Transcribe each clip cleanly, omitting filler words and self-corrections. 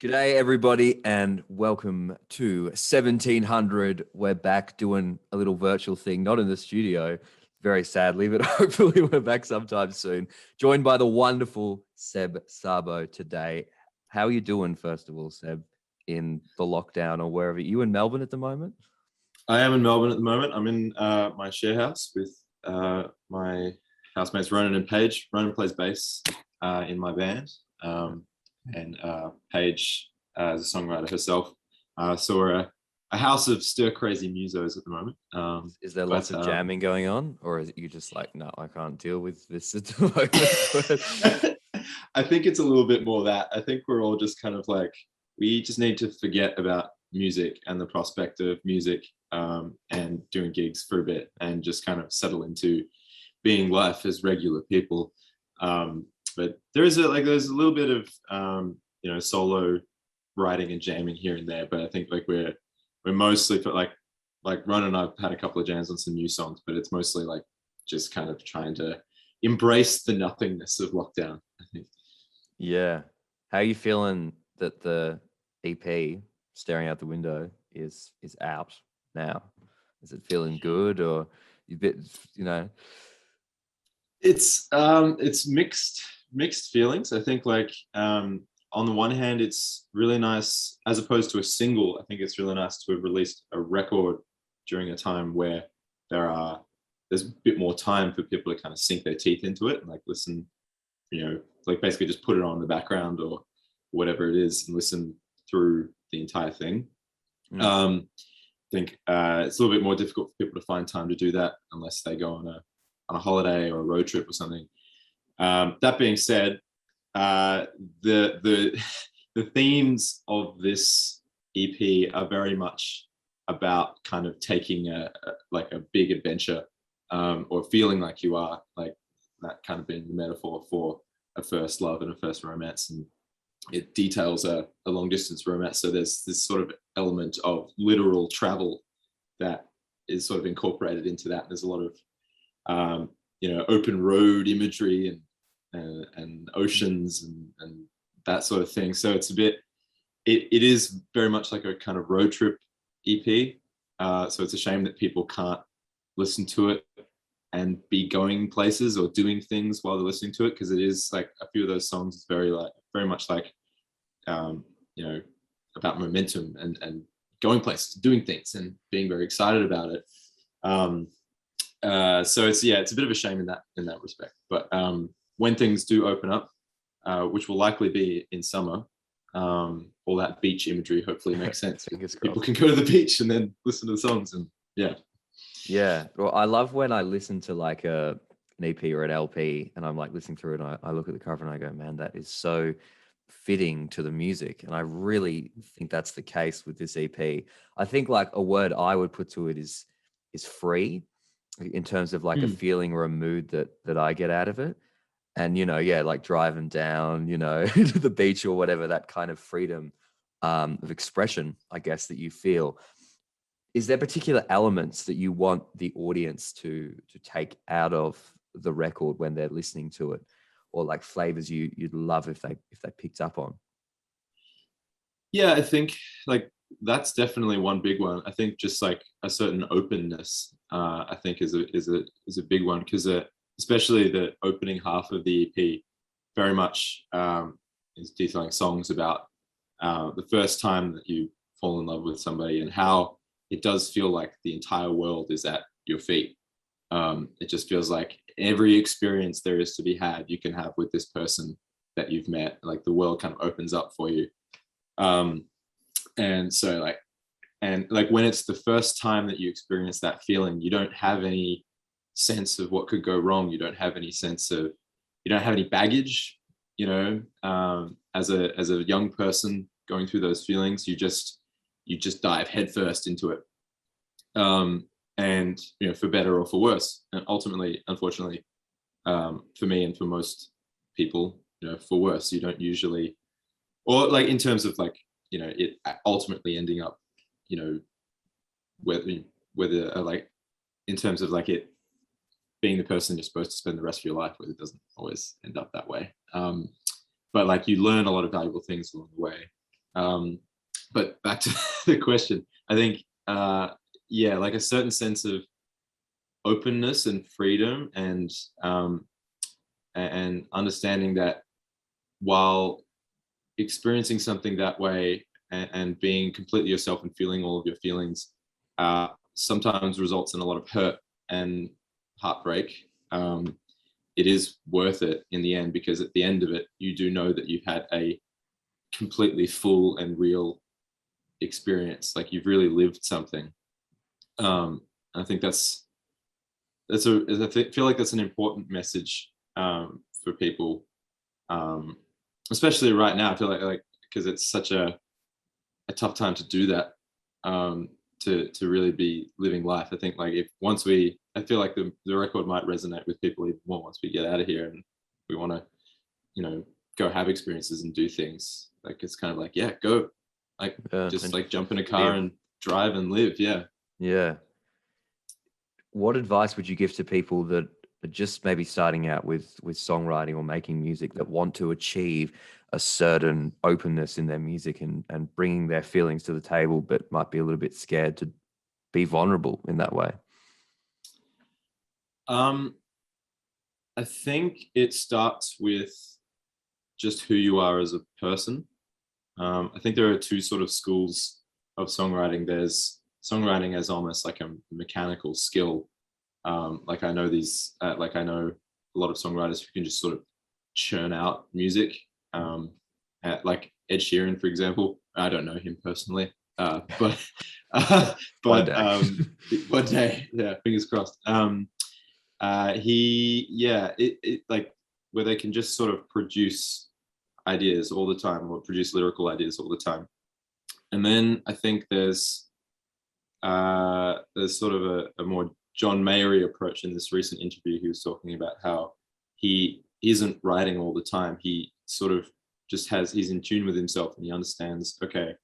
G'day, everybody, and welcome to 1700. We're back doing a little virtual thing, not in the studio, very sadly, but hopefully we're back sometime soon. Joined by the wonderful SEB SZABO today. How are you doing, first of all, Seb, in the lockdown or wherever? You in Melbourne at the moment? I am in Melbourne at the moment. I'm in my share house with my housemates Ronan and Paige. Ronan plays bass in my band, and Paige is a songwriter herself. So we're a house of stir crazy musos at the moment. Is there lots of jamming going on, or is it you just like, no, I can't deal with this at the moment? I think it's a little bit more that. I think we're all just kind of like, we just need to forget about music and the prospect of music and doing gigs for a bit and just kind of settle into being life as regular people. But there's a little bit of solo writing and jamming here and there. But I think like we're mostly for like Ron and I've had a couple of jams on some new songs, but it's mostly like just kind of trying to embrace the nothingness of lockdown, I think. Yeah. How are you feeling that the EP Staring Out the Window is out now? Is it feeling good, or a bit, It's mixed feelings. I think like on the one hand, it's really nice as opposed to a single. I think it's really nice to have released a record during a time where there's a bit more time for people to kind of sink their teeth into it and like listen, like basically just put it on in the background or whatever it is and listen through the entire thing. I think it's a little bit more difficult for people to find time to do that unless they go on a holiday or a road trip or something. That being said, the themes of this EP are very much about kind of taking a big adventure, or feeling like you are, like that kind of being the metaphor for a first love and a first romance. And it details a long distance romance. So there's this sort of element of literal travel that is sort of incorporated into that. There's a lot of open road imagery and oceans and that sort of thing. So it's it is very much like a kind of road trip EP. So it's a shame that people can't listen to it and be going places or doing things while they're listening to it, because it is like a few of those songs is very much like about momentum and going places, doing things and being very excited about it. So it's a bit of a shame in that respect. But when things do open up, which will likely be in summer, all that beach imagery hopefully makes sense. People can go to the beach and then listen to the songs, and yeah. Well, I love when I listen to like an EP or an LP and I'm like listening through it and I look at the cover and I go, man, that is so fitting to the music. And I really think that's the case with this EP. I think like a word I would put to it is free, in terms of like a feeling or a mood that I get out of it. And, like driving down, to the beach or whatever, that kind of freedom of expression, I guess, that you feel. Is there particular elements that you want the audience to take out of the record when they're listening to it, or like flavors you'd love if they picked up on? Yeah, I think like that's definitely one big one. I think just like a certain openness, I think is a big one, because especially the opening half of the EP very much is detailing songs about the first time that you fall in love with somebody and how it does feel like the entire world is at your feet. It just feels like every experience there is to be had, you can have with this person that you've met. Like the world kind of opens up for you. And so like when it's the first time that you experience that feeling, you don't have any sense of what could go wrong. You don't have any baggage, as a young person going through those feelings. You just dive headfirst into it. And for better or for worse. And ultimately, unfortunately, for me and for most people, for worse. You don't usually, or like in terms of like, it ultimately ending up, whether like in terms of like it being the person you're supposed to spend the rest of your life with, it doesn't always end up that way. But like you learn a lot of valuable things along the way. But back to the question, I think, yeah, like a certain sense of openness and freedom, and understanding that while experiencing something that way, and being completely yourself and feeling all of your feelings, sometimes results in a lot of hurt and heartbreak. It is worth it in the end, because at the end of it, you do know that you've had a completely full and real experience. Like, you've really lived something. I think I feel like that's an important message, for people, especially right now. I feel like because it's such a tough time to do that, to really be living life. I think, like, I feel like the record might resonate with people even more once we get out of here and we want to, go have experiences and do things. Like, it's kind of like, yeah, go, like, just like jump in a car and drive and live. Yeah. What advice would you give to people that are just maybe starting out with songwriting or making music, that want to achieve a certain openness in their music and bringing their feelings to the table, but might be a little bit scared to be vulnerable in that way? I think it starts with just who you are as a person. I think there are two sort of schools of songwriting. There's songwriting as almost like a mechanical skill. Like I know a lot of songwriters who can just sort of churn out music. Like Ed Sheeran, for example. I don't know him personally, but One day. One day, yeah, fingers crossed. It like where they can just sort of produce ideas all the time, or produce lyrical ideas all the time. And then I think there's sort of a more John Mayery approach. In this recent interview, he was talking about how he isn't writing all the time. He sort of just he's in tune with himself, and he understands, okay,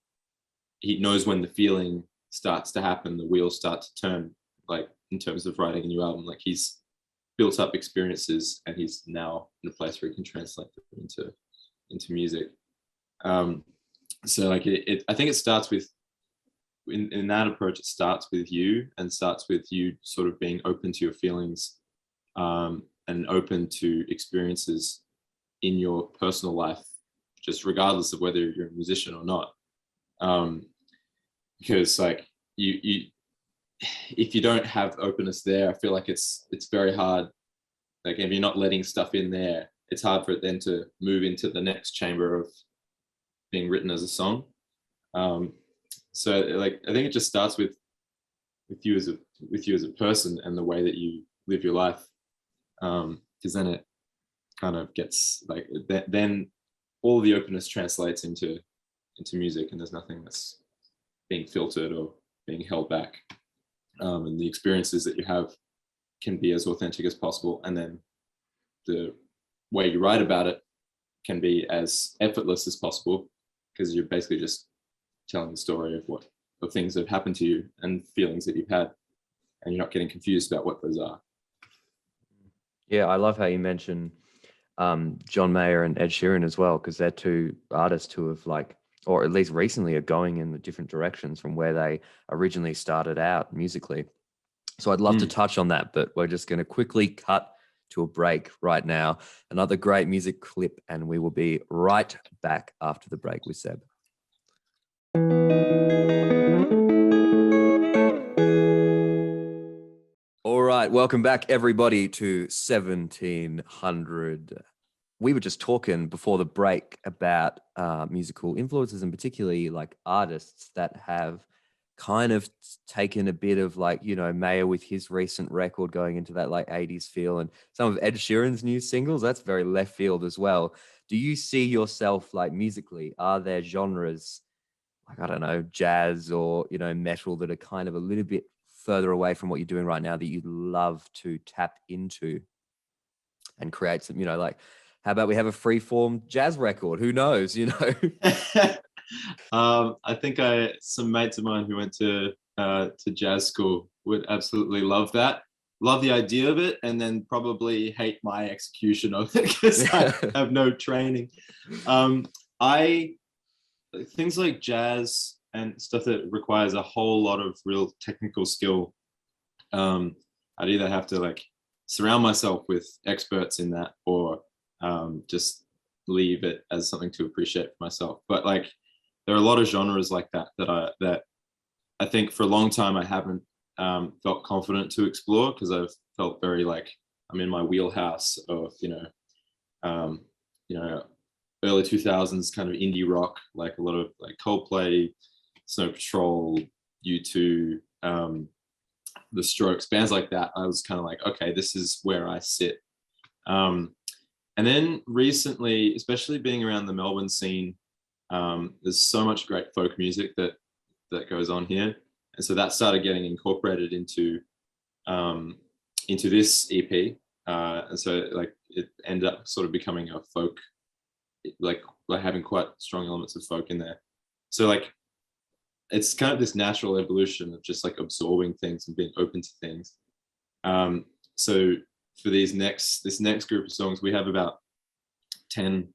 he knows when the feeling starts to happen, the wheels start to turn, like in terms of writing a new album. Like, he's built up experiences, and he's now in a place where he can translate them into music. So like I think it starts with, in that approach, it starts with you, and starts with you sort of being open to your feelings, and open to experiences in your personal life, just regardless of whether you're a musician or not. Because like you if you don't have openness there, I feel like it's very hard. Like, if you're not letting stuff in there, it's hard for it then to move into the next chamber of being written as a song. So like, I think it just starts with you as a person, and the way that you live your life. Because then it kind of gets like, then all the openness translates into music, and there's nothing that's being filtered or being held back. And the experiences that you have can be as authentic as possible, and then the way you write about it can be as effortless as possible, because you're basically just telling the story of things that have happened to you and feelings that you've had, and you're not getting confused about what those are. Yeah, I love how you mentioned John Mayer and Ed Sheeran as well, because they're two artists who have, like, or at least recently, are going in the different directions from where they originally started out musically. So I'd love to touch on that, but we're just going to quickly cut to a break right now. Another great music clip, and we will be right back after the break with Seb. All right, welcome back, everybody, to 1700. We were just talking before the break about musical influences, and particularly like artists that have kind of taken a bit of, like, Mayer with his recent record going into that like 80s feel, and some of Ed Sheeran's new singles, that's very left field as well. Do you see yourself, like, musically, are there genres like, I don't know, jazz or, metal that are kind of a little bit further away from what you're doing right now that you'd love to tap into and create some, like, how about we have a free-form jazz record? Who knows, I think some mates of mine who went to jazz school would absolutely love that. Love the idea of it, and then probably hate my execution of it, because I have no training. I things like jazz and stuff that requires a whole lot of real technical skill. I'd either have to like surround myself with experts in that, or just leave it as something to appreciate for myself. But like, there are a lot of genres like that I think for a long time I haven't felt confident to explore, because I've felt very like I'm in my wheelhouse of um, you know early 2000s kind of indie rock, like a lot of like Coldplay, Snow Patrol, U2, The Strokes, bands like that. I was kind of like, okay, this is where I sit. And then recently, especially being around the Melbourne scene, there's so much great folk music that goes on here, and so that started getting incorporated into this EP, and so like it ended up sort of becoming a folk, like having quite strong elements of folk in there. So like it's kind of this natural evolution of just like absorbing things and being open to things. So for this next group of songs, we have about 10,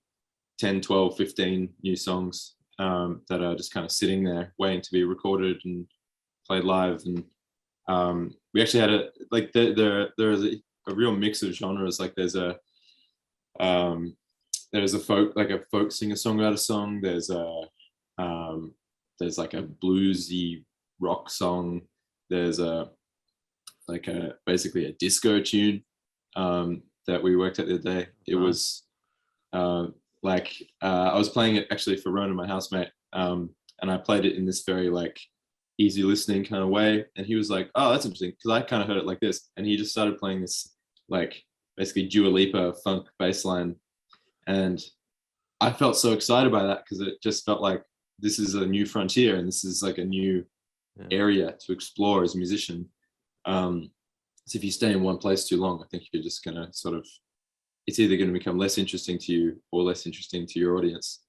12, 15 new songs that are just kind of sitting there waiting to be recorded and played live. And we actually had there is a real mix of genres. Like there's a folk singer-songwriter song. There's like a bluesy rock song. There's basically a disco tune that we worked at the other day. It was I was playing it actually for Ronan, my housemate, and I played it in this very like easy listening kind of way, and he was like, "Oh, that's interesting," because I kind of heard it like this, and he just started playing this like basically Dua Lipa funk bass line, and I felt so excited by that, because it just felt like this is a new frontier, and this is like a new area to explore as a musician. So if you stay in one place too long, I think you're just gonna sort of, it's either going to become less interesting to you or less interesting to your audience.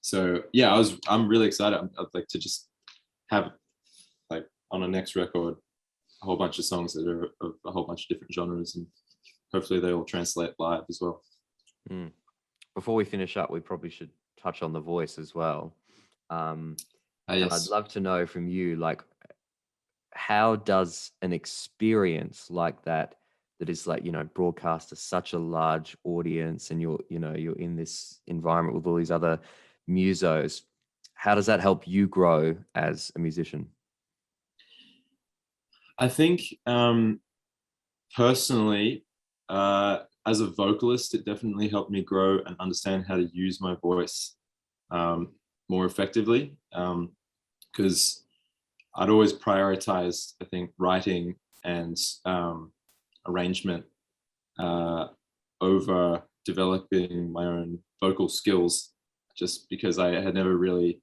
So yeah, I'm really excited. I'd like to just have like on a next record a whole bunch of songs that are of a whole bunch of different genres, and hopefully they all translate live as well. Before we finish up, we probably should touch on the voice as well. Yes. And I'd love to know from you, like, how does an experience like that is like, broadcast to such a large audience, and you're in this environment with all these other musos, how does that help you grow as a musician? I think personally, as a vocalist, it definitely helped me grow and understand how to use my voice more effectively, because I'd always prioritized, I think, writing and arrangement over developing my own vocal skills, just because I had never really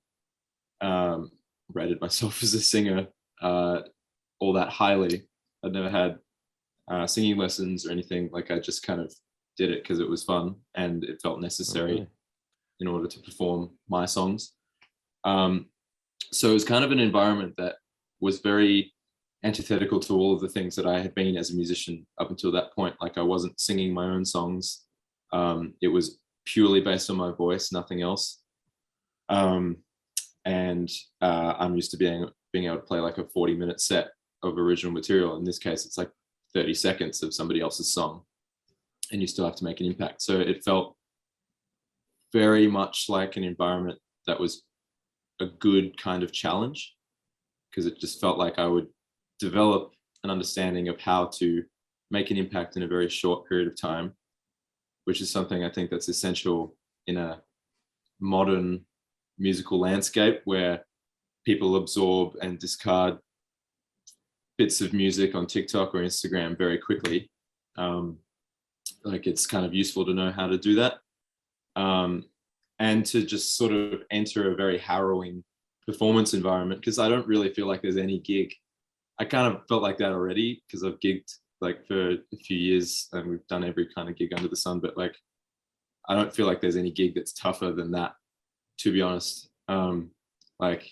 rated myself as a singer all that highly. I'd never had singing lessons or anything. Like I just kind of did it because it was fun and it felt necessary in order to perform my songs. So it was kind of an environment that was very antithetical to all of the things that I had been as a musician up until that point. Like I wasn't singing my own songs. It was purely based on my voice, nothing else. And I'm used to being able to play like a 40-minute set of original material. In this case, it's like 30 seconds of somebody else's song, and you still have to make an impact. So it felt very much like an environment that was a good kind of challenge, because it just felt like I would develop an understanding of how to make an impact in a very short period of time, which is something I think that's essential in a modern musical landscape where people absorb and discard bits of music on TikTok or Instagram very quickly. Like it's kind of useful to know how to do that, and to just sort of enter a very harrowing performance environment, because I don't really feel like there's any gig. I kind of felt like that already because I've gigged like for a few years and we've done every kind of gig under the sun, but like I don't feel like there's any gig that's tougher than that, to be honest. Like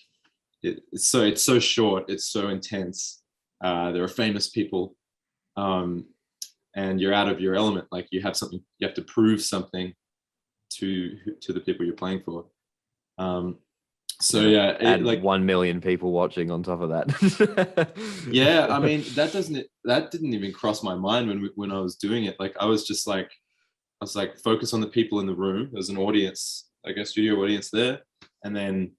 it's so short, it's so intense. There are famous people, and you're out of your element. Like you have to prove something to the people you're playing for. So yeah, and like 1 million people watching on top of that. yeah, I mean that didn't even cross my mind when I was doing it. Like I was like focus on the people in the room. There's an audience, like a studio audience there, and then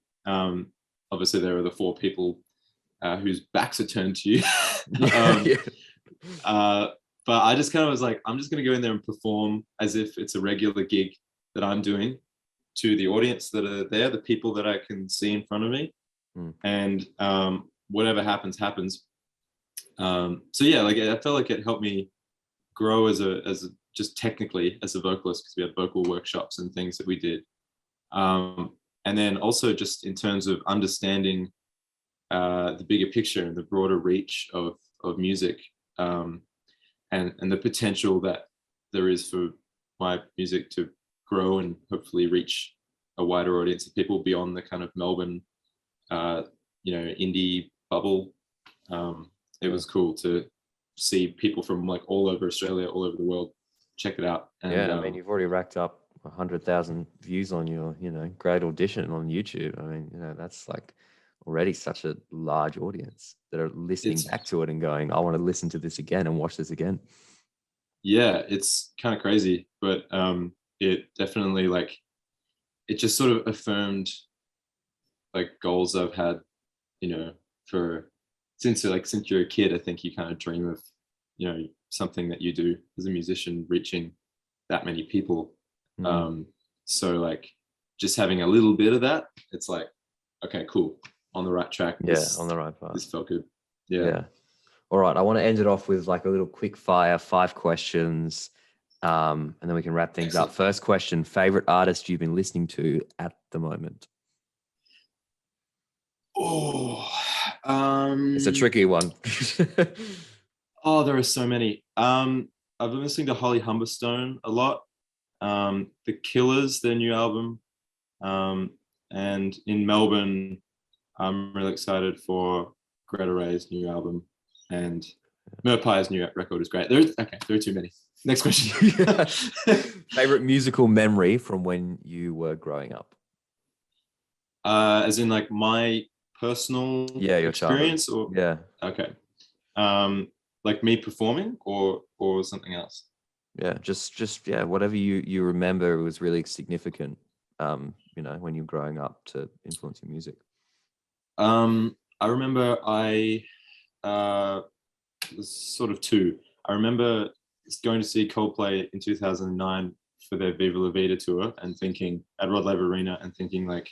obviously there are the 4 people whose backs are turned to you. Yeah. But I just kind of was like, I'm just going to go in there and perform as if it's a regular gig that I'm doing to the audience that are there, the people that I can see in front of me, and whatever happens. So yeah, like I felt like it helped me grow as a just technically as a vocalist, because we had vocal workshops and things that we did, and then also just in terms of understanding the bigger picture and the broader reach of music, and the potential that there is for my music to grow and hopefully reach a wider audience of people beyond the kind of Melbourne, indie bubble. It was cool to see people from like all over Australia, all over the world, check it out. And, I mean, you've already racked up 100,000 views on your, great audition on YouTube. I mean, that's like already such a large audience that are listening back to it and going, I want to listen to this again and watch this again. Yeah, it's kind of crazy, but it definitely like it just sort of affirmed like goals I've had, for since you're a kid. I think you kind of dream of something that you do as a musician reaching that many people. So like just having a little bit of that, it's like, okay, cool, on the right track. On the right path. This felt good. Yeah. All right, I want to end it off with like a little quick fire, 5 questions, and then we can wrap things up. First question: favorite artist you've been listening to at the moment? It's a tricky one. Oh, there are so many. I've been listening to Holly Humberstone a lot. The Killers, their new album, and in Melbourne, I'm really excited for Greta Ray's new album, and Merpire's new record is great. There are too many. Next question. Favorite musical memory from when you were growing up? As in like my personal your experience, childhood. or okay, like me performing or something else. Just whatever you remember was really significant, when you're growing up to influence your music. I remember was sort of 2. I remember going to see Coldplay in 2009 for their Viva La Vida tour, and thinking at Rod Laver Arena, and thinking like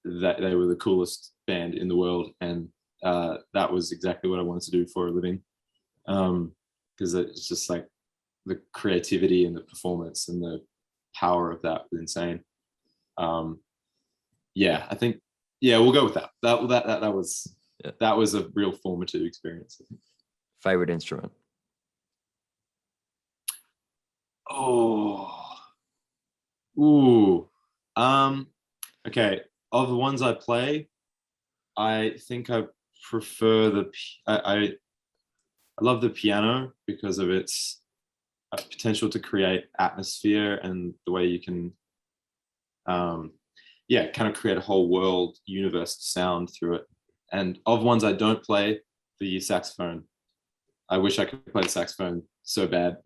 that they were the coolest band in the world, and that was exactly what I wanted to do for a living, because it's just like the creativity and the performance and the power of that was insane. I think we'll go with that. That was a real formative experience. Favorite instrument? Okay. Of the ones I play, I think I prefer I love the piano because of its potential to create atmosphere, and the way you can, kind of create a whole world, universe sound through it. And of ones I don't play, the saxophone. I wish I could play the saxophone so bad.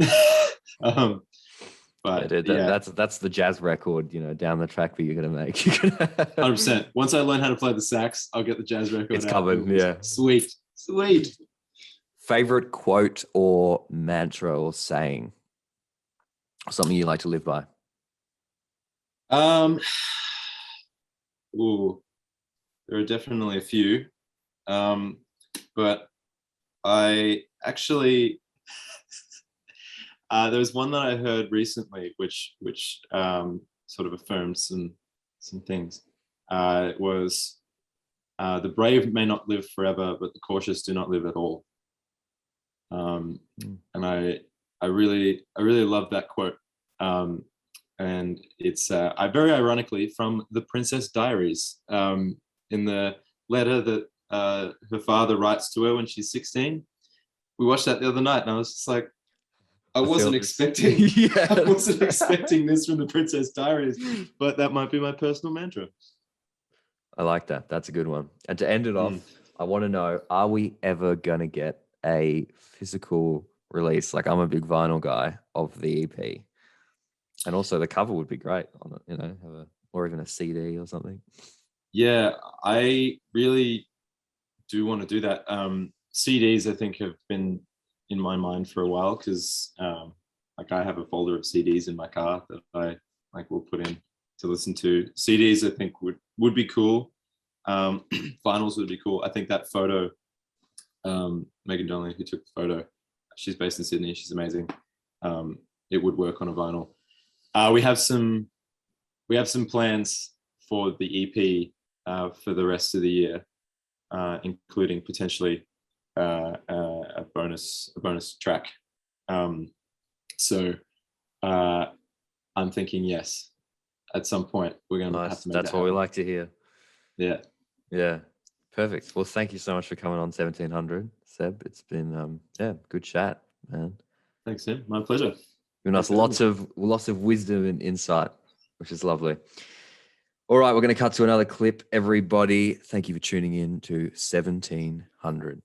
But that's the jazz record, down the track that you're gonna make. 100%. Once I learn how to play the sax, I'll get the jazz record. It's covered. Yeah. Sweet. Favorite quote or mantra or saying, or something you like to live by? There are definitely a few, but I actually there was one that I heard recently, which sort of affirmed some things. It was the brave may not live forever, but the cautious do not live at all. And I really love that quote. And it's I very ironically from The Princess Diaries, in the letter that her father writes to her when she's 16. We watched that the other night, and I was just like, I wasn't expecting this from The Princess Diaries, but that might be my personal mantra. I like that. That's a good one. And to end it off, Mm. I want to know, are we ever going to get a physical release? Like, I'm a big vinyl guy of the EP. And also the cover would be great on it, or even a CD or something. Yeah, I really do want to do that. CDs, I think, have been in my mind for a while because, like, I have a folder of CDs in my car that I will put in to listen to. CDs, I think, would be cool. Vinyls would be cool. I think that photo, Megan Donnelly, who took the photo, she's based in Sydney. She's amazing. It would work on a vinyl. We have some plans for the EP for the rest of the year, including potentially a bonus track. So I'm thinking, yes, at some point we're going to have to make That's that what we happen. like to hear. Yeah. Perfect. Well, thank you so much for coming on 1700, Seb. It's been good chat, man. Thanks, Tim. My pleasure. Given us lots of wisdom and insight, which is lovely. All right, we're going to cut to another clip. Everybody, thank you for tuning in to 1700.